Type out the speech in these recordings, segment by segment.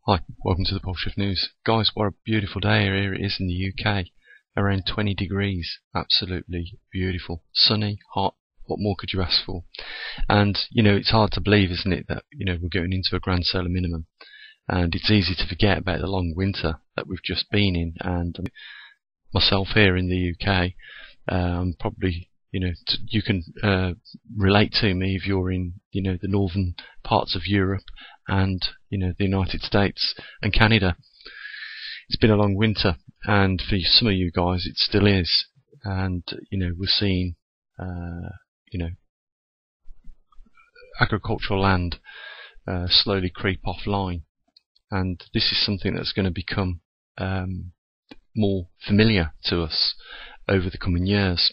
Hi, welcome to the Pole Shift News. Guys, what a beautiful day here it is in the UK. Around 20 degrees. Absolutely beautiful. Sunny, hot. What more could you ask for? And, it's hard to believe, isn't it, that, we're going into a grand solar minimum. And it's easy to forget about the long winter that we've just been in. And myself here in the UK, probably, you can relate to me if you're in, the northern parts of Europe and, the United States and Canada. It's been a long winter, and for some of you guys it still is. And, we're seeing, agricultural land slowly creep offline. And this is something that's going to become more familiar to us over the coming years.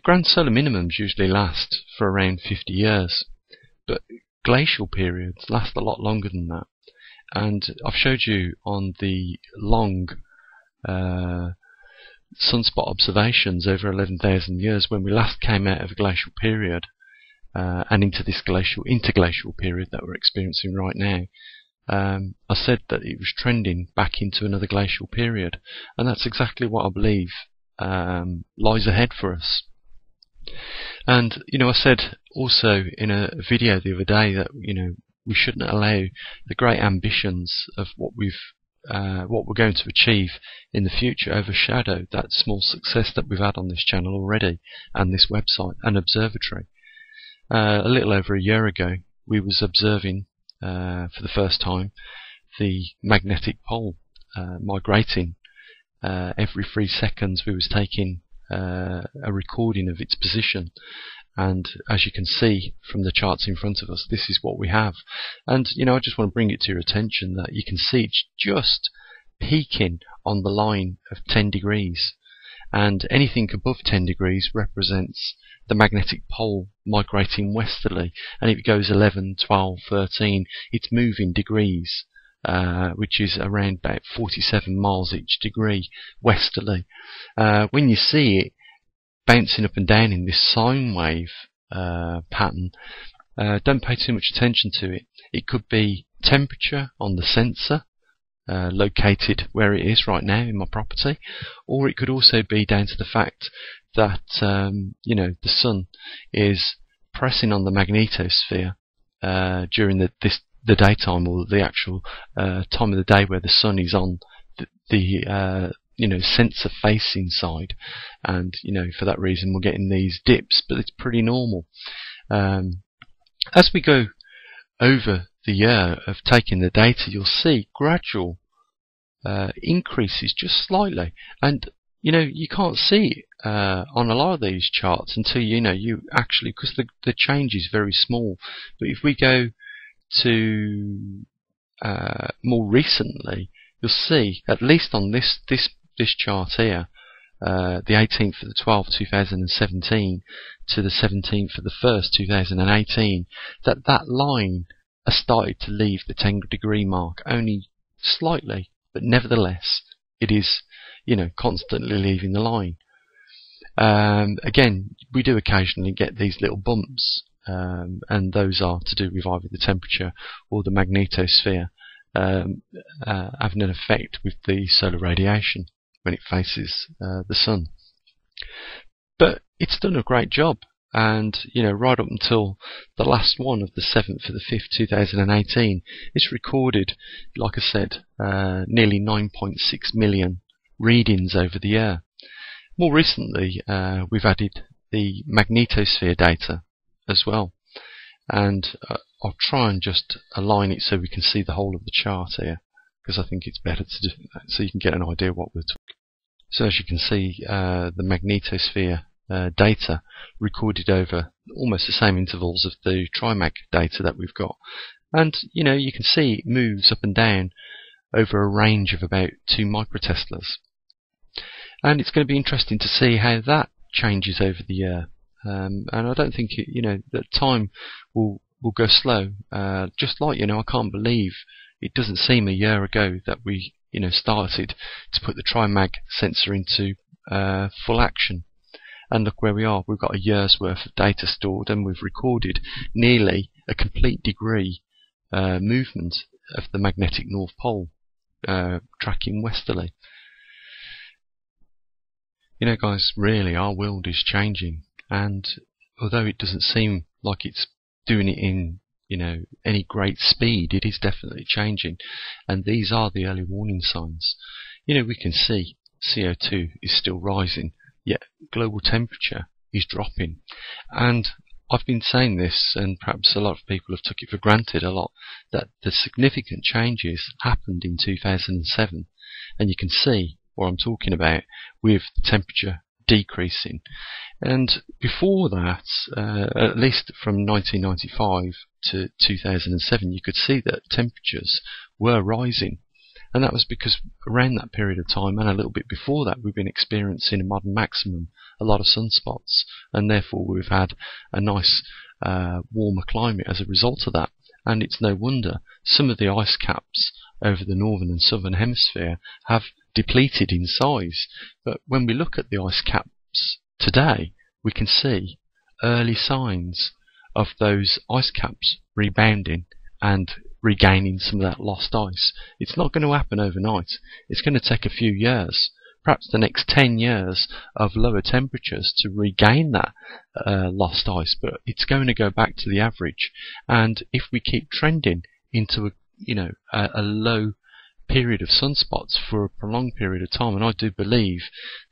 Grand solar minimums usually last for around 50 years, but glacial periods last a lot longer than that. And I've showed you on the long sunspot observations over 11,000 years when we last came out of a glacial period and into this interglacial period that we're experiencing right now. I said that it was trending back into another glacial period, and that's exactly what I believe lies ahead for us. And I said also in a video the other day that we shouldn't allow the great ambitions of what we're going to achieve in the future overshadow that small success that we've had on this channel already and this website and observatory. A little over a year ago, we was observing for the first time the magnetic pole migrating. Every 3 seconds we was taking a recording of its position, and as you can see from the charts in front of us, this is what we have. And I just want to bring it to your attention that you can see it's just peaking on the line of 10 degrees, and anything above 10 degrees represents the magnetic pole migrating westerly, and if it goes 11, 12, 13, it's moving degrees, which is around about 47 miles each degree westerly. When you see it bouncing up and down in this sine wave pattern, don't pay too much attention to it. It could be temperature on the sensor located where it is right now in my property, or it could also be down to the fact that the sun is pressing on the magnetosphere during the daytime, or the actual time of the day where the sun is on the sensor facing side, and for that reason we're getting these dips, but it's pretty normal. As we go over the year of taking the data, you'll see gradual increases just slightly, and you can't see it on a lot of these charts until you actually, because the change is very small. But if we go to more recently, you'll see, at least on this chart here, the 18th of the 12th 2017 to the 17th of the 1st 2018, that line has started to leave the 10 degree mark, only slightly, but nevertheless it is constantly leaving the line. Again, we do occasionally get these little bumps, and those are to do with either the temperature or the magnetosphere having an effect with the solar radiation when it faces the sun. But it's done a great job, and right up until the last one of the 7th of the 5th 2018, it's recorded, like I said, nearly 9.6 million readings over the year. More recently, we've added the magnetosphere data as well, and I'll try and just align it so we can see the whole of the chart here, because I think it's better to do that so you can get an idea what we're talking. So as you can see, the magnetosphere data recorded over almost the same intervals of the TriMag data that we've got, and you can see it moves up and down over a range of about 2 microteslas. And it's going to be interesting to see how that changes over the year. And I don't think that time will go slow. Just like I can't believe it doesn't seem a year ago that we started to put the TriMag sensor into full action. And look where we are. We've got a year's worth of data stored, and we've recorded nearly a complete degree movement of the magnetic North Pole tracking westerly. You know, guys, really our world is changing, and although it doesn't seem like it's doing it in, you know, any great speed, it is definitely changing, and these are the early warning signs. You know, we can see CO2 is still rising, yet global temperature is dropping. And I've been saying this, and perhaps a lot of people have took it for granted a lot, that the significant changes happened in 2007, and you can see what I'm talking about with the temperature decreasing. And before that, at least from 1995 to 2007, you could see that temperatures were rising. And that was because around that period of time, and a little bit before that, we've been experiencing a modern maximum, a lot of sunspots, and therefore we've had a nice warmer climate as a result of that. And it's no wonder some of the ice caps over the northern and southern hemisphere have depleted in size. But when we look at the ice caps today, we can see early signs of those ice caps rebounding and regaining some of that lost ice. It's not going to happen overnight. It's going to take a few years, perhaps the next 10 years of lower temperatures to regain that lost ice, but it's going to go back to the average. And if we keep trending into a low period of sunspots for a prolonged period of time, and I do believe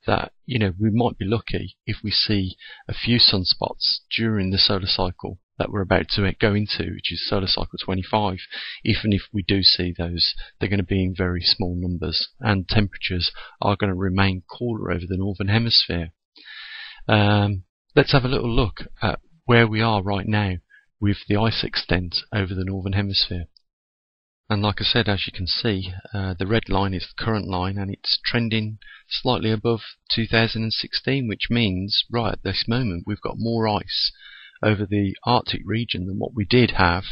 that we might be lucky if we see a few sunspots during the solar cycle that we're about to go into, which is solar cycle 25. Even if we do see those, they're going to be in very small numbers, and temperatures are going to remain cooler over the northern hemisphere. Let's have a little look at where we are right now with the ice extent over the northern hemisphere. And like I said, as you can see, the red line is the current line, and it's trending slightly above 2016, which means right at this moment we've got more ice over the Arctic region than what we did have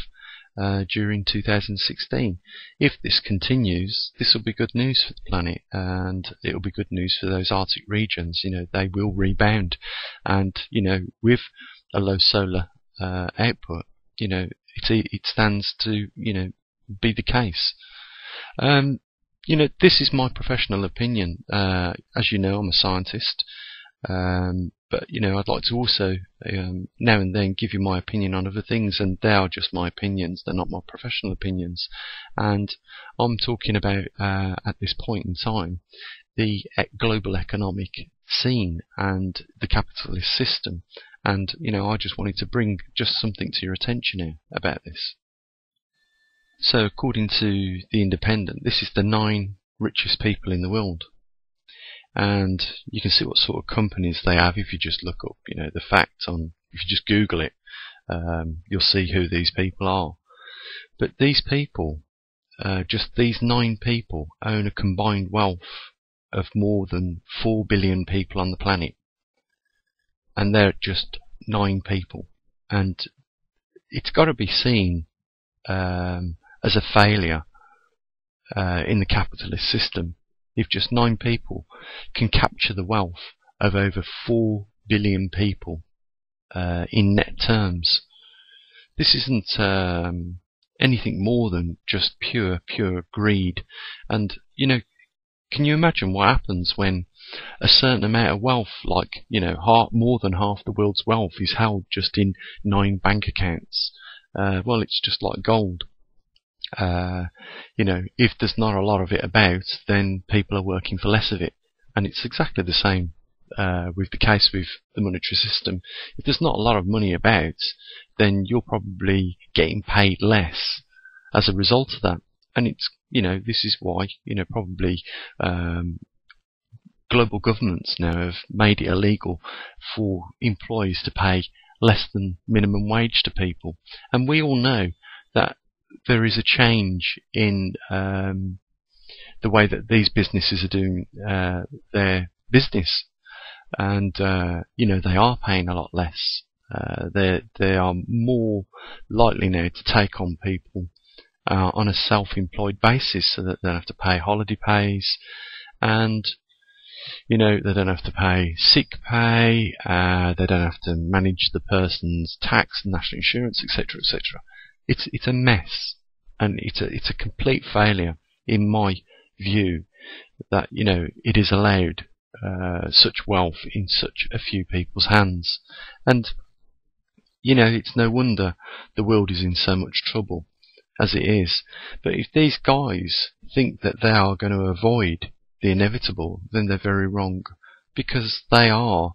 during 2016. If this continues, this will be good news for the planet, and it will be good news for those Arctic regions. They will rebound, and with a low solar output, it stands to be the case. This is my professional opinion. As you know, I'm a scientist, but I'd like to also now and then give you my opinion on other things, and they are just my opinions. They're not my professional opinions. And I'm talking about at this point in time the global economic scene and the capitalist system. And I just wanted to bring just something to your attention here about this. So according to The Independent, this is the 9 richest people in the world. And you can see what sort of companies they have if you just look up, the facts on, if you just Google it, you'll see who these people are. But these people, just these 9 people, own a combined wealth of more than 4 billion people on the planet. And they're just 9 people. And it's got to be seen as a failure in the capitalist system if just 9 people can capture the wealth of over 4 billion people in net terms. This isn't anything more than just pure greed. And can you imagine what happens when a certain amount of wealth, like more than half the world's wealth, is held just in 9 bank accounts? Well, it's just like gold. If there's not a lot of it about, then people are working for less of it. And it's exactly the same with the case with the monetary system. If there's not a lot of money about, then you're probably getting paid less as a result of that. And it's, this is why, probably global governments now have made it illegal for employees to pay less than minimum wage to people. And we all know that there is a change in the way that these businesses are doing their business, and they are paying a lot less. They are more likely now to take on people on a self-employed basis, so that they don't have to pay holiday pays, and they don't have to pay sick pay, they don't have to manage the person's tax and national insurance, etc., etc. It's a mess. and it's a complete failure in my view that it is allowed such wealth in such a few people's hands. And it's no wonder the world is in so much trouble as it is. But if these guys think that they are going to avoid the inevitable, then they're very wrong, because they are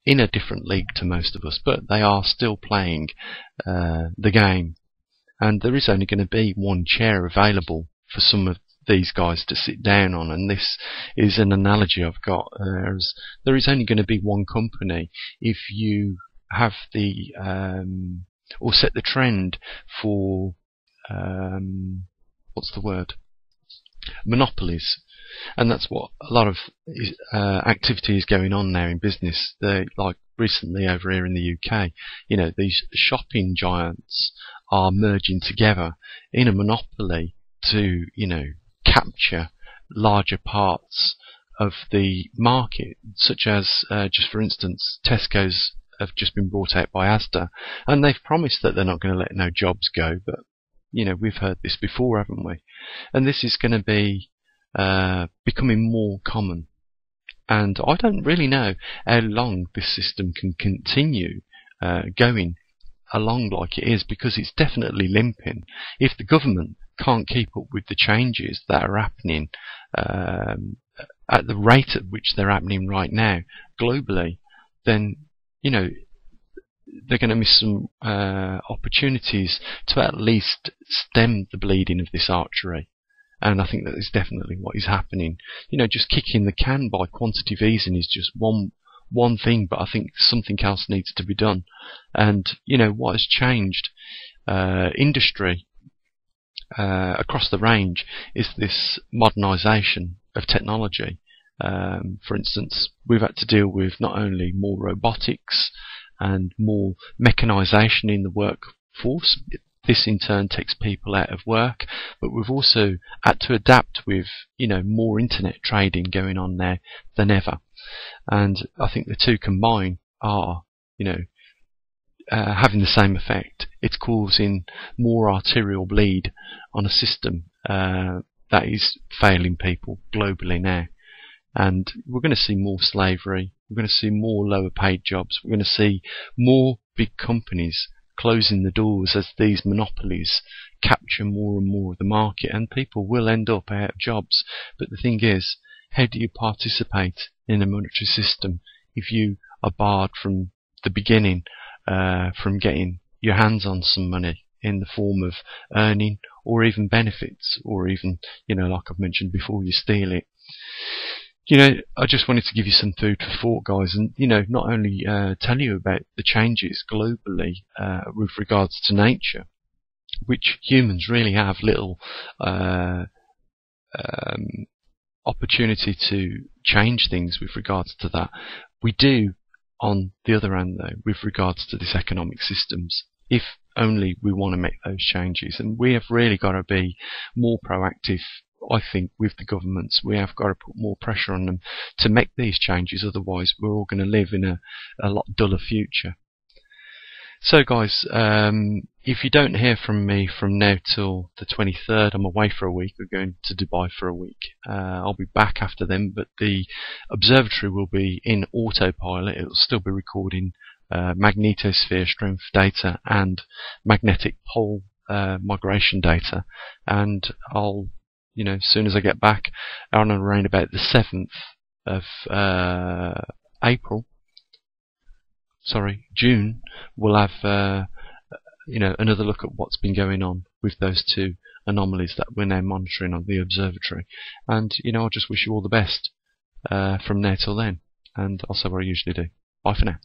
in a different league to most of us, but they are still playing the game. And there is only going to be one chair available for some of these guys to sit down on, and this is an analogy I've got. There is only going to be one company. If you have the or set the trend for what's the word? Monopolies. And that's what a lot of activity is going on now in business. Like recently over here in the UK, these shopping giants are merging together in a monopoly to, capture larger parts of the market, such as, just for instance, Tesco's have just been brought out by Asda, and they've promised that they're not going to let no jobs go, but, we've heard this before, haven't we? And this is going to be becoming more common. And I don't really know how long this system can continue going along like it is, because it's definitely limping. If the government can't keep up with the changes that are happening at the rate at which they're happening right now globally, then they're going to miss some opportunities to at least stem the bleeding of this archery. And I think that is definitely what is happening. Just kicking the can by quantitative easing is just one thing, but I think something else needs to be done. And what has changed industry across the range is this modernisation of technology. For instance, we've had to deal with not only more robotics and more mechanisation in the workforce. This in turn takes people out of work, but we've also had to adapt with more internet trading going on there than ever. And I think the two combined are having the same effect. It's causing more arterial bleed on a system that is failing people globally now. And we're going to see more slavery, we're going to see more lower paid jobs, we're going to see more big companies closing the doors as these monopolies capture more and more of the market, and people will end up out of jobs. But the thing is, how do you participate in a monetary system if you are barred from the beginning from getting your hands on some money in the form of earning or even benefits, or even, like I've mentioned before, you steal it? I just wanted to give you some food for thought, guys, and not only tell you about the changes globally with regards to nature, which humans really have little opportunity to change things with regards to that. We do, on the other hand, though, with regards to this economic systems, if only we want to make those changes. And we have really got to be more proactive, I think, with the governments. We have got to put more pressure on them to make these changes, otherwise we're all going to live in a lot duller future. So guys, if you don't hear from me from now till the 23rd, I'm away for a week. We're going to Dubai for a week. I'll be back after them, but the observatory will be in autopilot. It'll still be recording magnetosphere strength data and magnetic pole migration data, and I'll, as soon as I get back on around about the 7th of June, we'll have another look at what's been going on with those two anomalies that we're now monitoring on the observatory. And I'll just wish you all the best from now till then, and I'll say what I usually do. Bye for now.